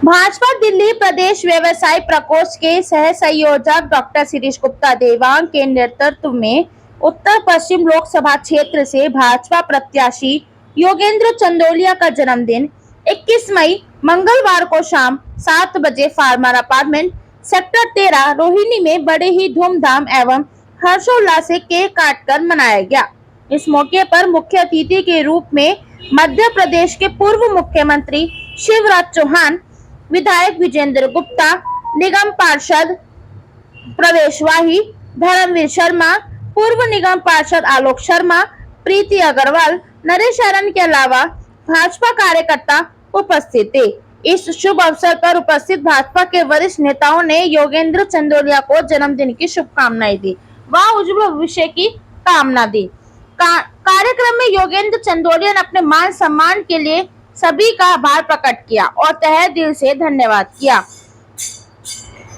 भाजपा दिल्ली प्रदेश व्यवसाय प्रकोष्ठ के सह संयोजक डॉक्टर शिरीष गुप्ता देवांग के नेतृत्व में उत्तर पश्चिम लोकसभा क्षेत्र से भाजपा प्रत्याशी योगेंद्र चंदोलिया का जन्मदिन 21 मई मंगलवार को शाम 7 बजे फार्मर अपार्टमेंट सेक्टर 13 रोहिणी में बड़े ही धूमधाम एवं हर्षोल्लास से केक काटकर मनाया गया। इस मौके पर मुख्य अतिथि के रूप में मध्य प्रदेश के पूर्व मुख्यमंत्री शिवराज चौहान, विधायक विजेंद्र गुप्ता, निगम पार्षद प्रवेश वाही, धर्मवीर शर्मा, पूर्व निगम पार्षद आलोक शर्मा, प्रीति अग्रवाल, नरेश शरण के अलावा भाजपा कार्यकर्ता उपस्थित थे। इस शुभ अवसर पर उपस्थित भाजपा के वरिष्ठ नेताओं ने योगेंद्र चंदोलिया को जन्मदिन की शुभकामनाएं दी व उज्जवल भविष्य की कामना दी। कार्यक्रम में योगेंद्र चंदोलिया ने अपने मान सम्मान के लिए सभी का आभार प्रकट किया और तहे दिल से धन्यवाद किया।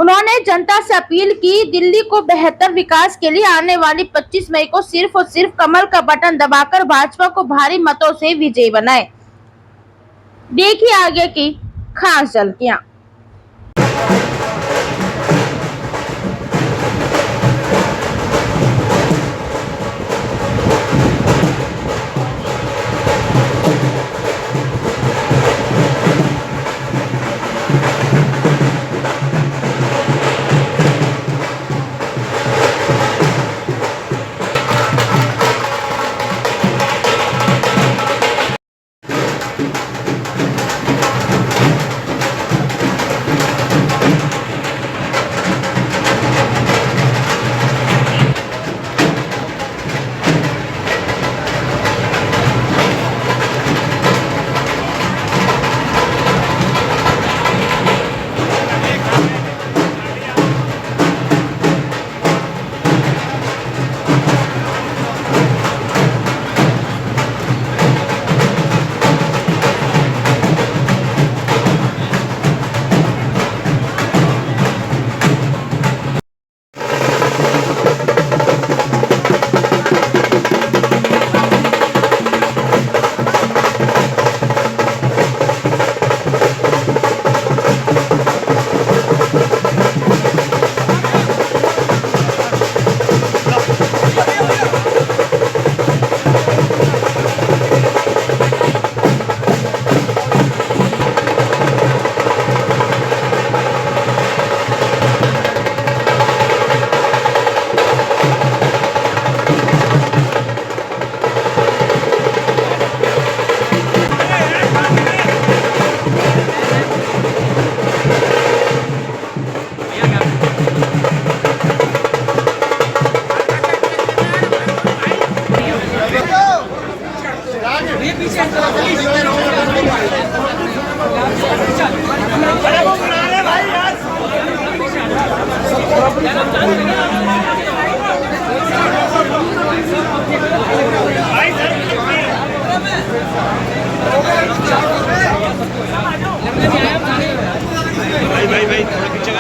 उन्होंने जनता से अपील की, दिल्ली को बेहतर विकास के लिए आने वाली 25 मई को सिर्फ और सिर्फ कमल का बटन दबाकर भाजपा को भारी मतों से विजयी बनाए। देखिए आगे की खास झलकियां।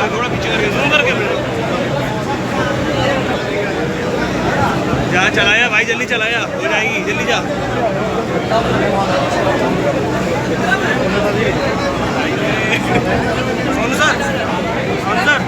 थोड़ा पीछे करके जूम करके जा चलाया भाई, जल्दी चलाया, हो जाएगी, जल्दी जा। सोनू सर, सोनू सर,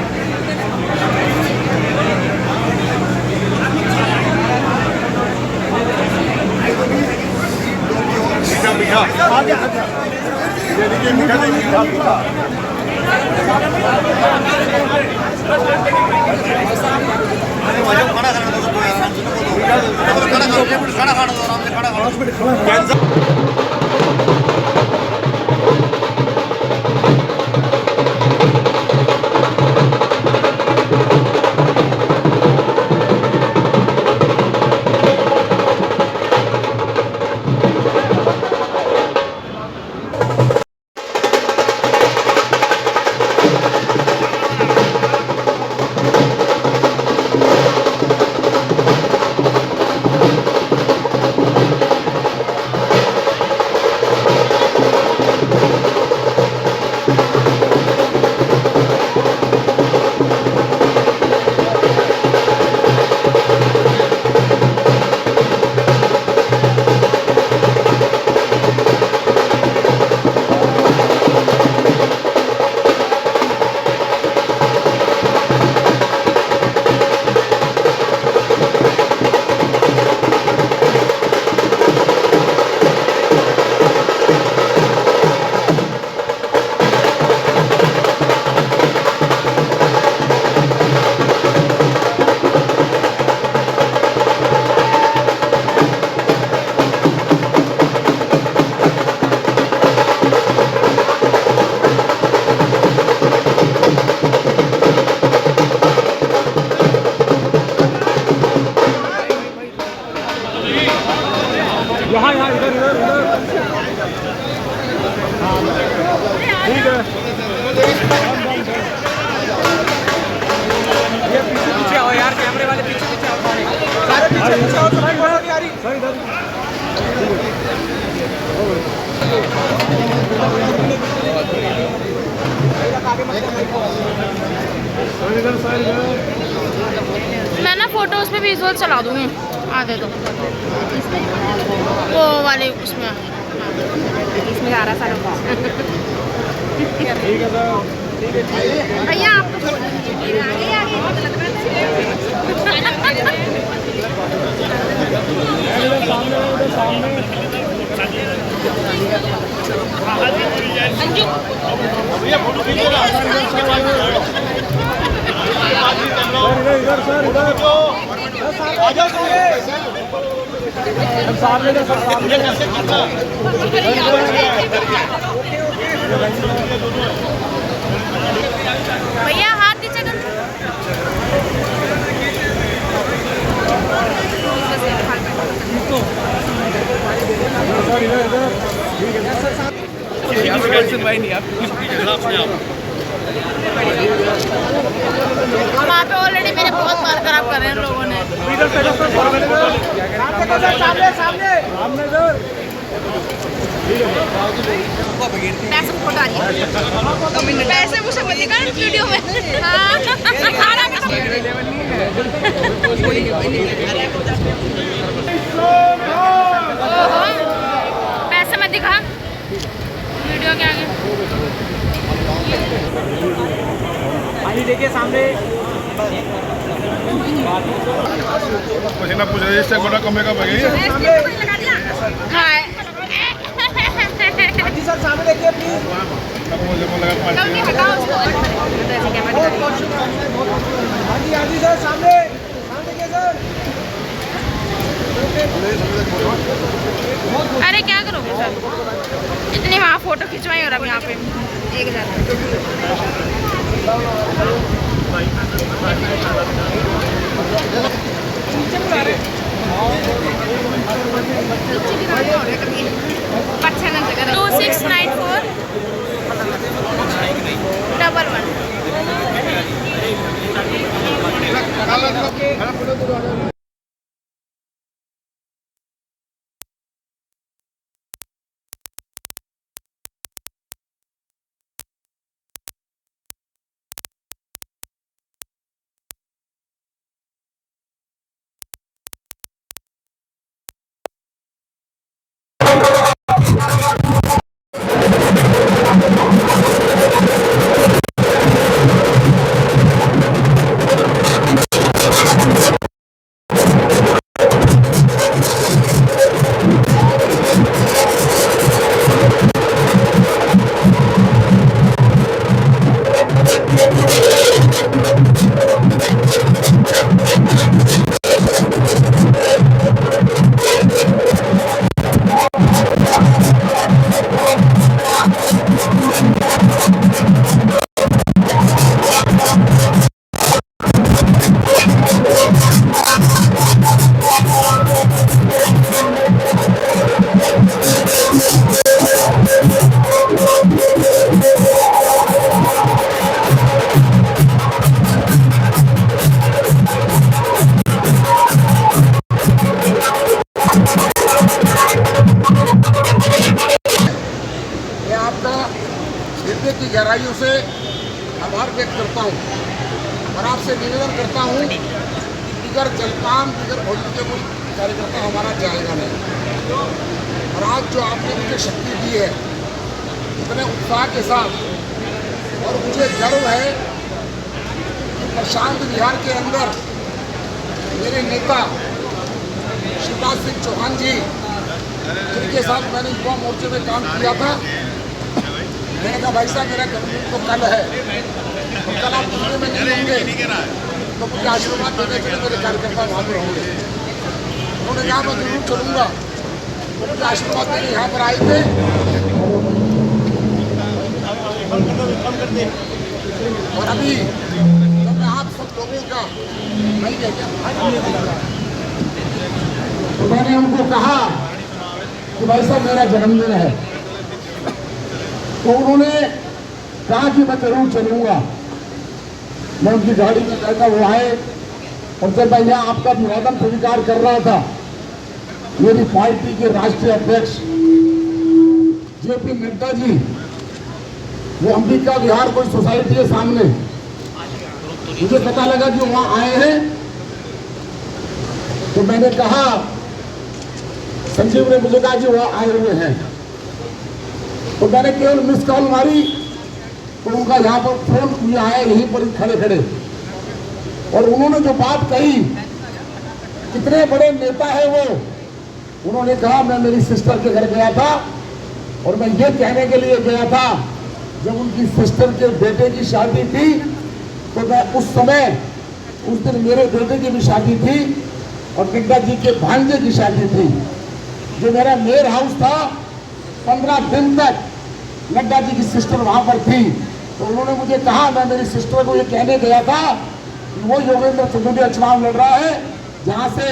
ठीक है पीछे आओ यार, कैमरे वाले पीछे पीछे आओ, सारे पीछे पीछे आओ, तुम्हारी फोटो नहीं आ रही। सही इधर मैं ना फोटो उस पर विजुअल चला दूंगी आधे तो वो वाले उसमें इसमें आ रहा सारा ठीक है सर भैया आप तो आगे आगे इधर सर इधर आ जाओ सामने भैया हाथ नीचे कर सर इधर सुनवाई नहीं आप वहाँ पे ऑलरेडी मेरे बहुत मार खराब कर रहे हैं लोगों ने। सामने सामने पैसे फोटो आ रही है, पैसे मुझे मत निकाल वीडियो में। हाँ खाना पैसे मत दिखा वीडियो के आगे। पानी देखिए सामने। पसीना पूछ रहे इससे बड़ा कमरे का बगैर हाँ जी सर सामने देखिए प्लीज। हटाओ उसको। हाँ जी सर सामने सामने देखिए सर। अरे क्या करोगे सर, इतनी वहाँ फोटो खिंचवाई और अब यहाँ पे एक हजार 269411। हृदय की गहराइयों से आभार व्यक्त करता हूँ और आपसे निवेदन करता हूँ कि दिगर जलपान दिगर भोजन के कोई कार्यकर्ता हमारा जाएगा नहीं। और आज जो आपने मुझे शक्ति दी है इतने उत्साह के साथ, और मुझे गर्व है कि प्रशांत विहार के अंदर मेरे नेता शिवराज सिंह चौहान जी, जिनके साथ मैंने युवा मोर्चे में काम किया था, मैंने कहा भाई साहब मेरा जन्मदिन तो कल है, तो कल आप दूसरे में नहीं होंगे तो मुझे आशीर्वाद देने के लिए मेरे कार्यकर्ता वहाँ पर होंगे। उन्होंने कहा मैं जरूर चलूँगा, तो मुझे आशीर्वाद देने यहाँ पर आए थे। और अभी तो मैं आप सब लोगों का नहीं कहता, तो मैंने उनको कहा कि भाई साहब मेरा जन्मदिन है, तो उन्होंने कहा कि मैं जरूर चलूंगा। मैं उनकी गाड़ी में बैठा, वो आए और जब मैं यहाँ आपका अभिवादन स्वीकार कर रहा था, मेरी पार्टी के राष्ट्रीय अध्यक्ष जेपी नड्डा जी, वो अंबिका विहार कोई सोसाइटी है सामने, मुझे पता लगा कि वहां आए हैं। तो मैंने कहा, संजीव ने मुझे कहा कि वहां आए हुए हैं, तो मैंने केवल मिस कॉल मारी तो उनका यहाँ पर फोन किया है, यहीं पर खड़े खड़े, और उन्होंने जो बात कही, कितने बड़े नेता है वो। उन्होंने कहा मैं मेरी सिस्टर के घर गया था और मैं ये कहने के लिए गया था, जब उनकी सिस्टर के बेटे की शादी थी तो मैं उस समय, उस दिन मेरे बेटे की भी शादी थी और नड्डा जी के भांजे की शादी थी। जो मेरा मेयर हाउस था, 15 दिन तक नड्डा जी की सिस्टर वहां पर थी। तो उन्होंने मुझे कहा, मैं मेरी सिस्टर को ये कहने गया था कि वो योगेंद्र चंदोलिया चुनाव लड़ रहा है जहां से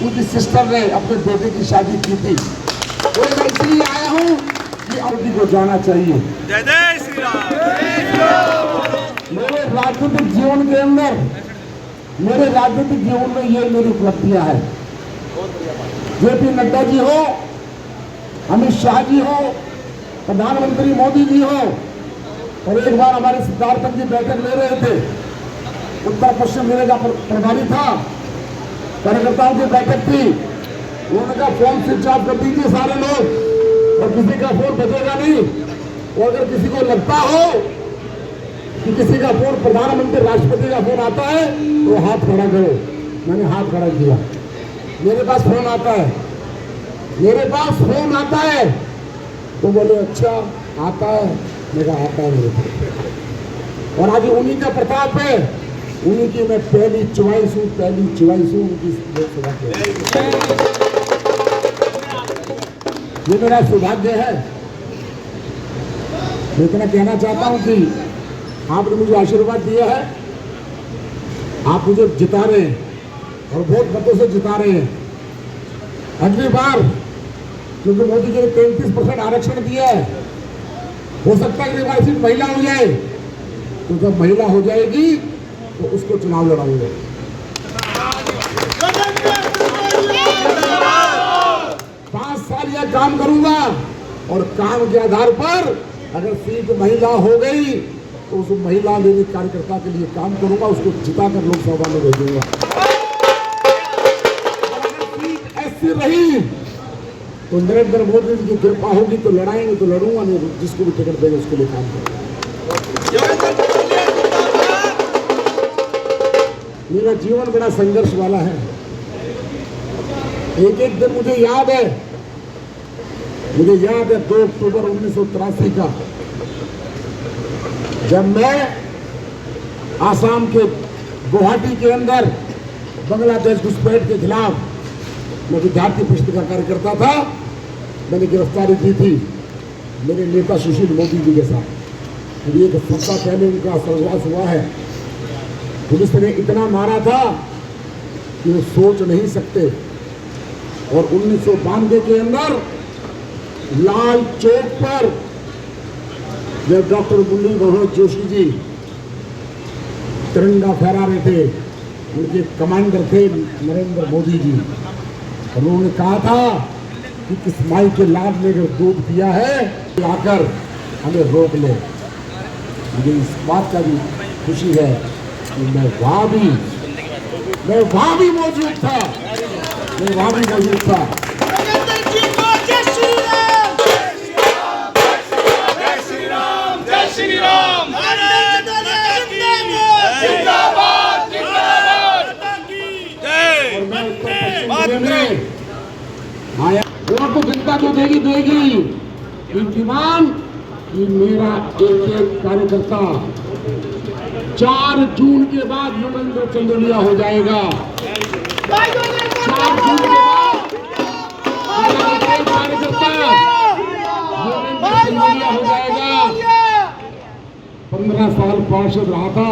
उनकी सिस्टर ने अपने बेटे की शादी की थी। तो मैं इसलिए आया हूँ कि अवधि को जाना चाहिए। जय जय श्री राम। मेरे राजनीतिक जीवन के अंदर, मेरे राजनीतिक जीवन में ये मेरी उपलब्धियां हैं। जेपी नड्डा जी हो, अमित शाह जी हो, प्रधानमंत्री मोदी जी हो, और एक बार हमारे सिद्धार्थन जी बैठक ले रहे थे, उत्तर पश्चिम जिले का प्रभारी था, कार्यकर्ताओं की बैठक थी, उन्होंने कहा फोन स्विच ऑफ कर दीजिए सारे लोग और किसी का फोन बजेगा नहीं। और अगर किसी को लगता हो कि किसी का फोन, प्रधानमंत्री राष्ट्रपति का फोन आता है, तो हाथ खड़ा करो। मैंने हाथ खड़ा किया, मेरे पास फोन आता है, मेरे पास फोन आता है। तो बोले अच्छा आता है, मेरा आता है मेरे पास। और आज उन्हीं का प्रताप है, उन्हीं की मैं पहली चॉइस हूँ उनकी लोकसभा के। ये मेरा सौभाग्य है। मैं इतना कहना चाहता हूँ कि आपने मुझे आशीर्वाद दिया है, आप मुझे जिता रहे हैं और बहुत मतों से जिता रहे हैं। अगली बार क्योंकि मोदी जी ने 33% आरक्षण दिया है, हो सकता है अगली बार सिर्फ महिला हो जाए, तो जब महिला हो जाएगी तो उसको चुनाव लड़ाऊंगा। 5 साल यह काम करूंगा और काम के आधार पर अगर सीट महिला हो गई तो उस महिला मेरे कार्यकर्ता के लिए काम करूंगा, उसको जिताकर लोकसभा में भेजूंगा। सीट ऐसी रही तो नरेंद्र मोदी जी की कृपा होगी तो लड़ाएंगे, तो लड़ूंगा, नहीं जिसको भी टिकट देंगे उसके लिए काम करूंगा। मेरा जीवन बड़ा संघर्ष वाला है। एक एक दिन मुझे याद है 2 अक्टूबर 1983 का, जब मैं आसाम के गुवाहाटी के अंदर बांग्लादेश घुसपैठ के खिलाफ, मैं विद्यार्थी परिषद का कार्यकर्ता था, मैंने गिरफ्तारी की थी मेरे नेता सुशील मोदी जी के साथ। अभी एक हफ्ता पहले उनका स्वर्गवास हुआ है। पुलिस ने इतना मारा था कि वो सोच नहीं सकते। और 1992 के अंदर लाल चौक पर जब डॉक्टर मुरली मनोहर जोशी जी तिरंगा फहरा रहे थे, उनके कमांडर थे नरेंद्र मोदी जी, और उन्होंने कहा था कि किस माई के लाल ने अगर दूध पिया है आकर हमें रोक ले। मुझे इस बात का भी खुशी है कि मैं वहां भी मौजूद था, आया वो तो जनता जो देगी इंतमान कि मेरा एक कार्यकर्ता 4 जून के बाद योगेंद्र चंदोलिया हो जाएगा। 4 जून के बाद कार्यकर्ता योगेंद्र चंदोलिया हो जाएगा। 15 साल पार्षद रहा था।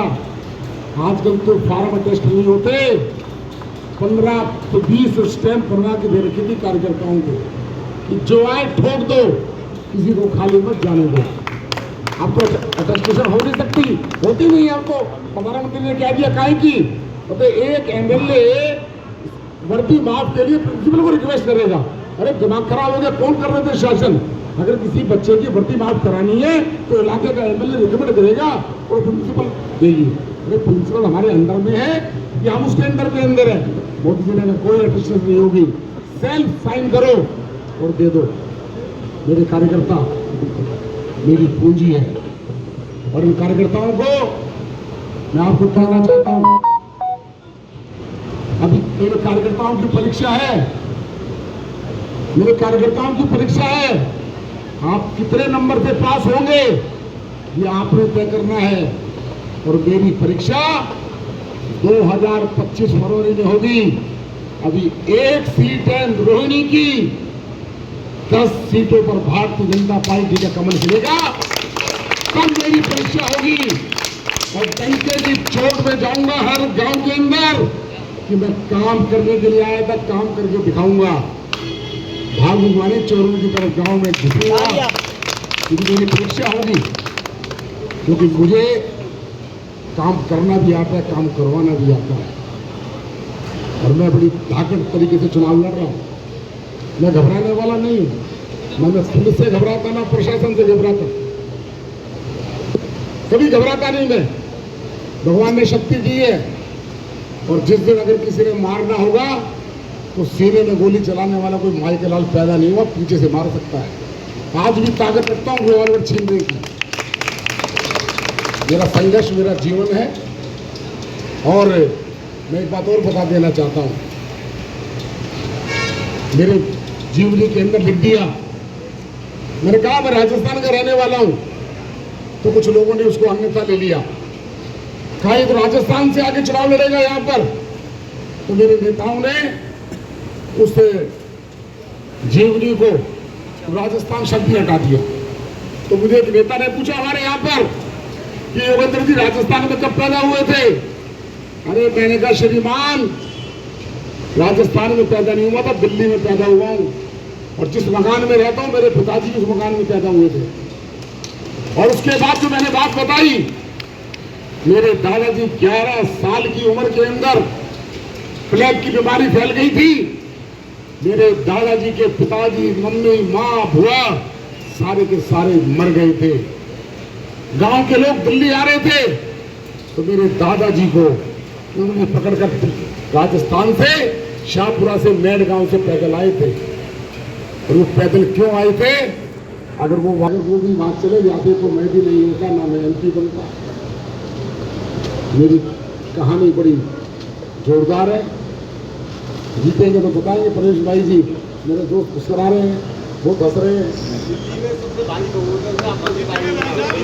आजकल तो फार्म टेस्ट नहीं होते, 15 तो 20 स्टैंप बनवा के दे रखी थी कार्यकर्ताओं को कि जो आए ठोक दो, किसी को खाली मत जाने दो। अब तो अटेस्टेशन हो नहीं सकती, होती नहीं है। हमको प्रधानमंत्री ने क्या दिया काहे की, तो एक एमएलए वर्दी माफ के लिए प्रिंसिपल को रिक्वेस्ट करेगा। अरे दिमाग खराब हो गया, कौन कर रहे थे शासन? अगर किसी बच्चे की वर्दी माफ करानी है तो इलाके का एमएलए रिकमेंड करेगा और प्रिंसिपल देगी। अरे प्रिंसिपल हमारे अंडर में है या हम उसके अंडर के अंदर है? मोदी जी ने कोई अटेस्टेशन नहीं होगी, सेल्फ साइन करो और दे दो। मेरे कार्यकर्ता मेरी पूंजी है और इन कार्यकर्ताओं को मैं आपको कहना चाहता हूं, अभी मेरे कार्यकर्ताओं की परीक्षा है, मेरे कार्यकर्ताओं की परीक्षा है। आप कितने नंबर से पास होंगे ये आपने तय करना है। और मेरी परीक्षा 2025 फरवरी में होगी। अभी एक सीट है रोहिणी की, 10 सीटों पर भारतीय जनता पार्टी का कमल खिलेगा, तब मेरी परीक्षा होगी। और डंके की चोट में जाऊंगा हर गांव के अंदर कि मैं काम करने के लिए आया था, काम करके दिखाऊंगा। भागू माने चोरों की तरफ गांव में घुसूंगा, क्योंकि मेरी परीक्षा होगी। क्योंकि मुझे काम करना भी आता है, काम करवाना भी आता है। और मैं बड़ी ताकत तरीके से चुनाव लड़ रहा हूँ। मैं घबराने वाला नहीं हूँ। मैं पुलिस से घबराता ना प्रशासन से घबराता, कभी घबराता नहीं मैं। भगवान ने शक्ति दी है और जिस दिन अगर किसी ने मारना होगा तो सीने में गोली चलाने वाला कोई माई के लाल पैदा नहीं हुआ, पीछे से मार सकता है। आज भी ताकत रखता हूँ रिवॉल्वर छीनने की। मेरा संघर्ष मेरा जीवन है। और मैं एक बात और बता देना चाहता हूँ, मेरे जीवनी के अंदर लिख दिया, मैंने कहा मैं राजस्थान का रहने वाला हूँ, तो कुछ लोगों ने उसको अन्यथा ले लिया। कहा ये तो राजस्थान से आगे चुनाव लड़ेगा यहाँ पर, तो मेरे नेताओं ने उस जीवनी को राजस्थान शब्द ही हटा दिया। तो मुझे एक नेता ने पूछा हमारे यहाँ पर कि योगेंद्र जी राजस्थान में कब पैदा हुए थे? अरे मैंने कहा श्रीमान, राजस्थान में पैदा नहीं हुआ था, दिल्ली में पैदा हुआ हूँ। और जिस मकान में रहता हूँ मेरे पिताजी उस मकान में पैदा हुए थे। और उसके बाद जो मैंने बात बताई, मेरे दादाजी 11 साल की उम्र के अंदर प्लेग की बीमारी फैल गई थी। मेरे दादाजी के पिताजी, मम्मी, माँ, बुआ सारे के सारे मर गए थे। गांव के लोग दिल्ली आ रहे थे तो मेरे दादाजी को उन्होंने पकड़कर राजस्थान से शाहपुरा से मेड गांव से पैदल आए थे। और वो पैदल क्यों आए थे? अगर वो भी वहां चले जाते तो मैं भी नहीं होता, ना मैं एमपी बनता। मेरी कहानी बड़ी जोरदार है, जीतेंगे तो बताएंगे। परेश भाई जी मेरे दोस्त मुस्कुरा रहे हैं, बहुत हंस रहे हैं।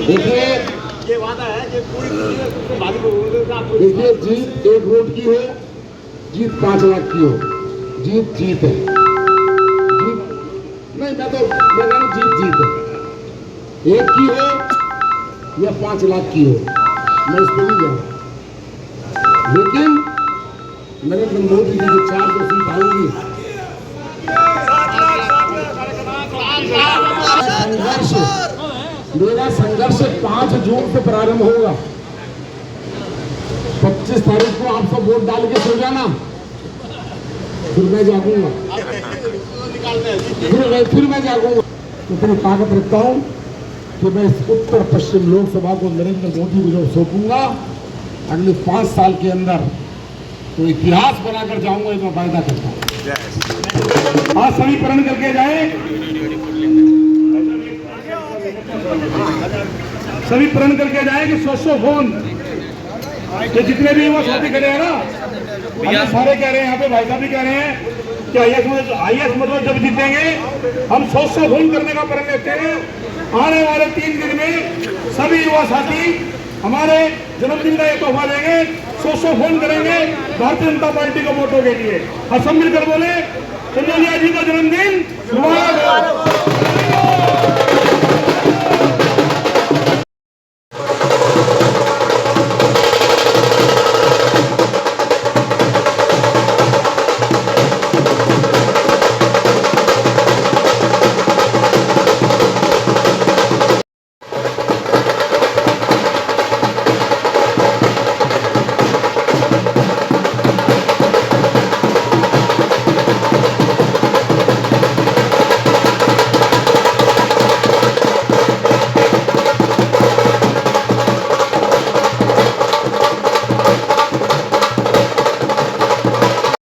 देखिए ये वादा है कि पूरी देखिए, जीत 1 वोट की हो, जीत 5 लाख की हो, जीत जीत है। जीत नहीं, मैं जीत है। 1 की हो या 5 लाख की हो, मैं इस पर नहीं जा रहा। लेकिन नरेंद्र मोदी जी जो 400 सीट आएंगी, मेरा संघर्ष 5 जून से प्रारंभ होगा। 25 तारीख को आप सब वोट डाल के सो जाना, फिर मैं जागूंगा, फिर मैं जागूंगा। इतनी ताकत रखता हूं कि मैं इस उत्तर पश्चिम लोकसभा को नरेंद्र मोदी को जब सौंपूंगा अगले 5 साल के अंदर, तो इतिहास बनाकर जाऊंगा, मैं वायदा करता हूं। आज सभी प्रण करके जाए, सभी प्रण करके जाए कि 100 फोन, ये जितने भी युवा साथी खड़े हैं ना, हम सारे कह रहे हैं, यहाँ पे भाई साहब भी कह रहे हैं कि आईएएस मतलब जब जीतेंगे हम 100 फोन करने का प्रण लेते हैं। आने वाले 3 दिन में सभी युवा साथी हमारे जन्मदिन का एक तोहफा देंगे, 100 फोन करेंगे भारतीय जनता पार्टी को वोटों के लिए। और सब मिलकर बोले, कन्हैया जी का जन्मदिन मुबारक हो।